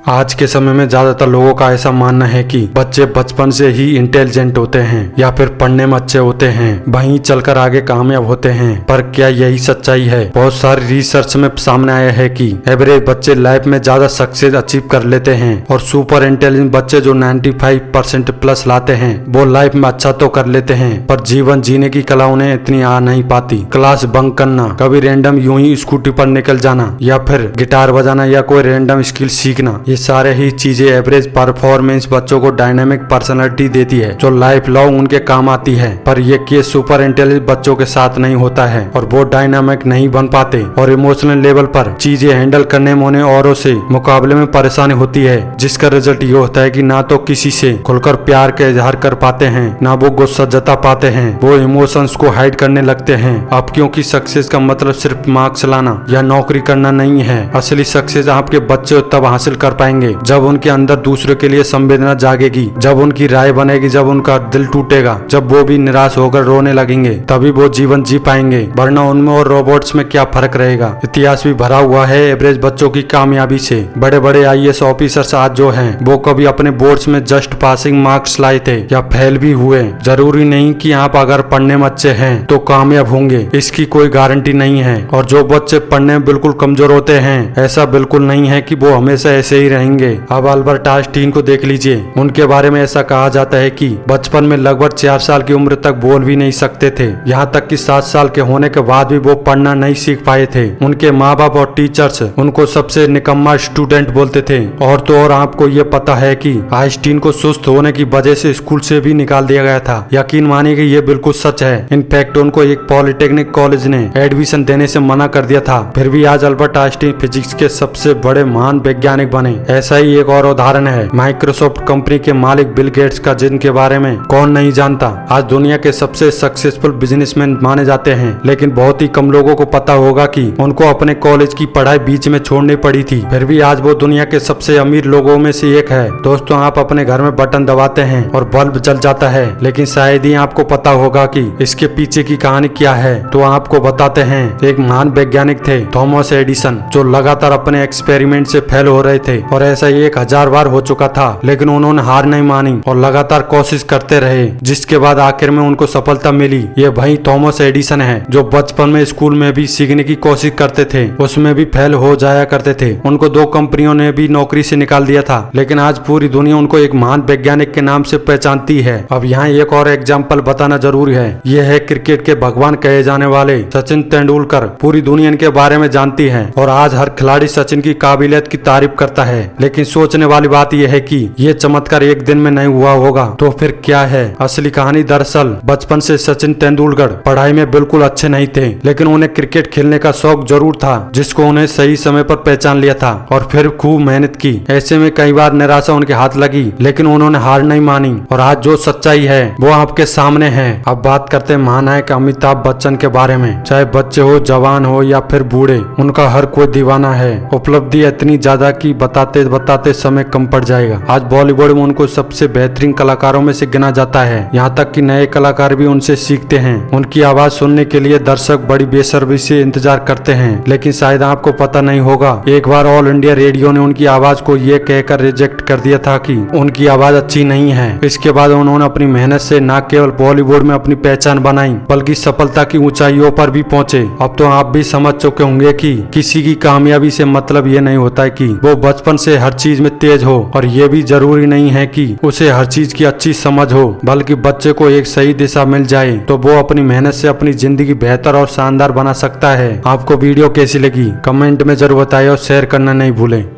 आज के समय में ज्यादातर लोगों का ऐसा मानना है कि बच्चे बचपन से ही इंटेलिजेंट होते हैं या फिर पढ़ने में अच्छे होते हैं, वहीं चलकर आगे कामयाब होते हैं। पर क्या यही सच्चाई है? बहुत सारी रिसर्च में सामने आया है कि एवरेज बच्चे लाइफ में ज्यादा सक्सेस अचीव कर लेते हैं और सुपर इंटेलिजेंट बच्चे जो 95% प्लस लाते हैं वो लाइफ में अच्छा तो कर लेते हैं, पर जीवन जीने की कला उन्हें इतनी आ नहीं पाती। क्लास बंक करना, कभी रैंडम यूं ही स्कूटी पर निकल जाना या फिर गिटार बजाना या कोई रैंडम स्किल सीखना, ये सारे ही चीजें एवरेज परफॉर्मेंस बच्चों को डायनामिक पर्सनालिटी देती है जो लाइफ लॉन्ग उनके काम आती है। पर ये केस सुपर इंटेलिजेंट बच्चों के साथ नहीं होता है और वो डायनामिक नहीं बन पाते और इमोशनल लेवल पर चीजें हैंडल करने में उन्हें औरों से मुकाबले में परेशानी होती है, जिसका रिजल्ट ये होता है कि ना तो किसी से खुलकर प्यार का इजहार कर पाते हैं, ना वो गुस्सा जता पाते हैं, वो इमोशंस को हाइड करने लगते हैं। अब क्योंकि सक्सेस का मतलब सिर्फ मार्क्स लाना या नौकरी करना नहीं है, असली सक्सेस आपके बच्चे तब हासिल कर पाएंगे जब उनके अंदर दूसरे के लिए संवेदना जागेगी, जब उनकी राय बनेगी, जब उनका दिल टूटेगा, जब वो भी निराश होकर रोने लगेंगे, तभी वो जीवन जी पाएंगे। वरना उनमें और रोबोट्स में क्या फर्क रहेगा? इतिहास भी भरा हुआ है एवरेज बच्चों की कामयाबी से। बड़े बड़े IAS ऑफिसर्स आज जो हैं वो कभी अपने बोर्ड्स में जस्ट पासिंग मार्क्स लाए थे या फेल भी हुए। जरूरी नहीं कि आप अगर पढ़ने में अच्छे हैं तो कामयाब होंगे, इसकी कोई गारंटी नहीं है। और जो बच्चे पढ़ने में बिल्कुल कमजोर होते हैं, ऐसा बिल्कुल नहीं है कि वो हमेशा ऐसे ही रहेंगे। अब अल्बर्ट आइंस्टीन को देख लीजिए, उनके बारे में ऐसा कहा जाता है कि बचपन में लगभग 4 साल की उम्र तक बोल भी नहीं सकते थे, यहाँ तक कि 7 साल के होने के बाद भी वो पढ़ना नहीं सीख पाए थे। उनके माँ बाप और टीचर्स उनको सबसे निकम्मा स्टूडेंट बोलते थे। और तो और आपको ये पता है कि आइंस्टीन को सुस्त होने की वजह से स्कूल से भी निकाल दिया गया था। यकीन मानिए कि ये बिल्कुल सच है। इनफैक्ट उनको एक पॉलिटेक्निक कॉलेज ने एडमिशन देने से मना कर दिया था, फिर भी आज अल्बर्ट आइंस्टीन फिजिक्स के सबसे बड़े महान वैज्ञानिक बने। ऐसा ही एक और उदाहरण है माइक्रोसॉफ्ट कंपनी के मालिक बिल गेट्स का, जिनके बारे में कौन नहीं जानता। आज दुनिया के सबसे सक्सेसफुल बिजनेसमैन माने जाते हैं, लेकिन बहुत ही कम लोगों को पता होगा कि उनको अपने कॉलेज की पढ़ाई बीच में छोड़नी पड़ी थी, फिर भी आज वो दुनिया के सबसे अमीर लोगों में से एक है। दोस्तों, आप अपने घर में बटन दबाते हैं और बल्ब जल जाता है, लेकिन शायद ही आपको पता होगा कि इसके पीछे की कहानी क्या है। तो आपको बताते हैं। एक महान वैज्ञानिक थे थॉमस एडिसन, जो लगातार अपने एक्सपेरिमेंट से फेल हो रहे थे और ऐसा 1000 बार हो चुका था, लेकिन उन्होंने हार नहीं मानी और लगातार कोशिश करते रहे, जिसके बाद आखिर में उनको सफलता मिली। ये वही थॉमस एडिसन है जो बचपन में स्कूल में भी सीखने की कोशिश करते थे, उसमें भी फेल हो जाया करते थे। उनको 2 कंपनियों ने भी नौकरी से निकाल दिया था, लेकिन आज पूरी दुनिया उनको एक महान वैज्ञानिक के नाम से पहचानती है। अब यहाँ एक और एग्जाम्पल बताना जरूरी है। ये है क्रिकेट के भगवान कहे जाने वाले सचिन तेंदुलकर। पूरी दुनिया इनके बारे में जानती है और आज हर खिलाड़ी सचिन की काबिलियत की तारीफ करता है। लेकिन सोचने वाली बात यह है कि ये चमत्कार एक दिन में नहीं हुआ होगा, तो फिर क्या है असली कहानी? दरअसल बचपन से सचिन तेंदुलकर पढ़ाई में बिल्कुल अच्छे नहीं थे, लेकिन उन्हें क्रिकेट खेलने का शौक जरूर था, जिसको उन्हें सही समय पर पहचान लिया था और फिर खूब मेहनत की। ऐसे में कई बार निराशा उनके हाथ लगी, लेकिन उन्होंने हार नहीं मानी और आज जो सच्चाई है वो आपके सामने है। अब बात करते हैं महानायक अमिताभ बच्चन के बारे में। चाहे बच्चे हो, जवान हो या फिर बूढ़े, उनका हर कोई दीवाना है। उपलब्धि इतनी ज्यादा कि बताते बताते समय कम पड़ जाएगा। आज बॉलीवुड में उनको सबसे बेहतरीन कलाकारों में से गिना जाता है, यहाँ तक कि नए कलाकार भी उनसे सीखते हैं। उनकी आवाज सुनने के लिए दर्शक बड़ी बेसब्री से इंतजार करते हैं, लेकिन शायद आपको पता नहीं होगा, एक बार ऑल इंडिया रेडियो ने उनकी आवाज को ये कहकर रिजेक्ट कर दिया था कि उनकी आवाज अच्छी नहीं है। इसके बाद उन्होंने अपनी मेहनत से न केवल बॉलीवुड में अपनी पहचान बनाई, बल्कि सफलता की ऊंचाइयों पर भी पहुंचे। अब तो आप भी समझ चुके होंगे कि किसी की कामयाबी से मतलब ये नहीं होता है कि वो बचपन से हर चीज में तेज हो, और ये भी जरूरी नहीं है कि उसे हर चीज की अच्छी समझ हो, बल्कि बच्चे को एक सही दिशा मिल जाए तो वो अपनी मेहनत से अपनी जिंदगी बेहतर और शानदार बना सकता है। आपको वीडियो कैसी लगी कमेंट में जरूर बताएं और शेयर करना नहीं भूलें।